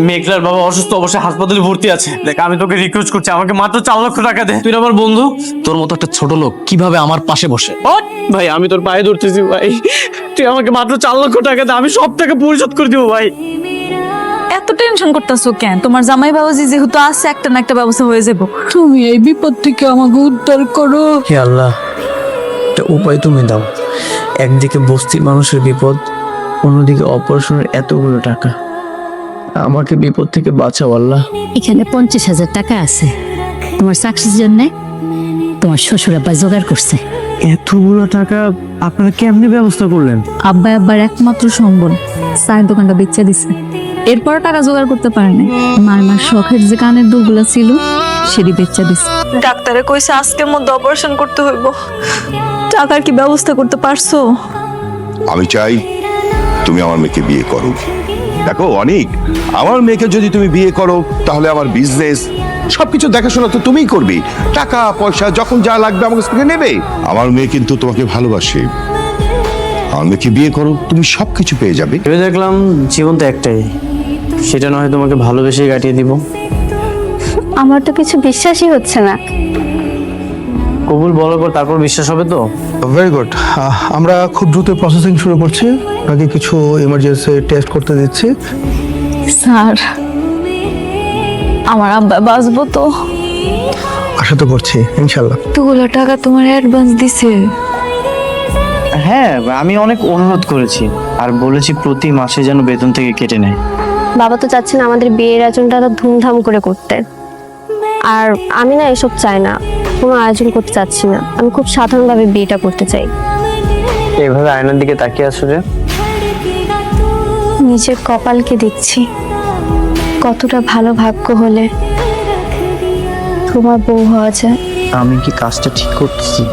মেঘলার বাবা অসুস্থ অবশ্যই হাসপাতালে ভর্তি আছে। দেখ আমি তোকে রিকোয়েস্ট করছি, আমাকে মাত্র 4 লক্ষ টাকা দে। তুই আমার বন্ধু। তোর মতো একটা ছোট লোক কিভাবে আমার পাশে বসে? ভাই আমি তোর পায়ে ধরতেছি ভাই, তুই আমাকে মাত্র 4 লক্ষ টাকা দে, আমি সব টাকা পরিশোধ করে দিব ভাই। এত টেনশন করতেছো কেন? তোমার জামাই বাবাজি যেহেতু আছে, একটা না একটা ব্যবস্থা হয়ে যাবো। তুমি এই বিপদ থেকে আমাকে উদ্ধার করো। হে আল্লাহ, একটা উপায় তুমি দাও। একদিকে বস্তির মানুষের বিপদ, অন্যদিকে অপারেশনের এতগুলো টাকা। আমাকে বিপদ থেকে বাঁচাও আল্লাহ। এখানে 50,000 টাকা আছে তোমার চাকরির জন্য, তোমার শ্বশুর আব্বা জোগাড় করছে। এতগুলো টাকা আপনারা কেমনে ব্যবস্থা করলেন? আব্বাই আব্বার একমাত্র সম্বল, চায়ের দোকানটা বেচে দিছে। এরপর টাকা জোগাড় করতে পারে নাই। মার শখের যে কানের দুলগুলো ছিল সেটি বেচে দিছে। ডাক্তারে কইছে আজকের মধ্যে অপারেশন করতে হইব। টাকার কি ব্যবস্থা করতে পারছো? আমি চাই তুমি আমার মেয়েকে বিয়ে করো। দেখো অনেক, আমার মেয়েকে যদি তুমি বিয়ে করো তাহলে আমার বিজনেস সবকিছু দেখাশোনা তো তুমিই করবে। টাকা পয়সা যখন যা লাগবে আমার কাছ থেকে নেবে। আমার মেয়ে কিন্তু তোমাকে ভালোবাসে। আমার মেয়েকে বিয়ে করো, তুমি সবকিছু পেয়ে যাবে। ভেবে দেখলাম জীবন তো একটাই, সেটা না হয় তোমাকে ভালোবেসে কাটিয়ে দিব। আমার তো কিছু বিশ্বাসই হচ্ছে না। কবুল বলার পর তারপর বিশ্বাস হবে তো? Very good. আমরা খুব দ্রুত প্রসেসিং শুরু করছি। আপনাকে কিছু ইমার্জেন্সি টেস্ট করতে দিচ্ছি। স্যার, আমার আব্বা বাঁচবো তো? আশা তো করছি ইনশাল্লাহ। এতগুলো টাকা তোমার অ্যাডভান্স দিছে? হ্যাঁ, আমি অনেক অনুরোধ করেছি আর বলেছি প্রতি মাসে যেন বেতন থেকে কেটে নেয়। বাবা তো চাচ্ছেন আমাদের বিয়ের আয়োজনটা ধুমধাম করে করতে, আর আমি না এসব চাই না, কোনো আয়োজন করতে চাচ্ছি না। আমি খুব সাধারণভাবে বিয়েটা করতে চাই। এইভাবে আয়নার দিকে তাকিয়ে আছো যে? নিজের কপালকে দেখছি, কতটা ভালো ভাগ্য হলে তোমার বউ হওয়া যায়। আমি কি কাজটা ঠিক করতেছি?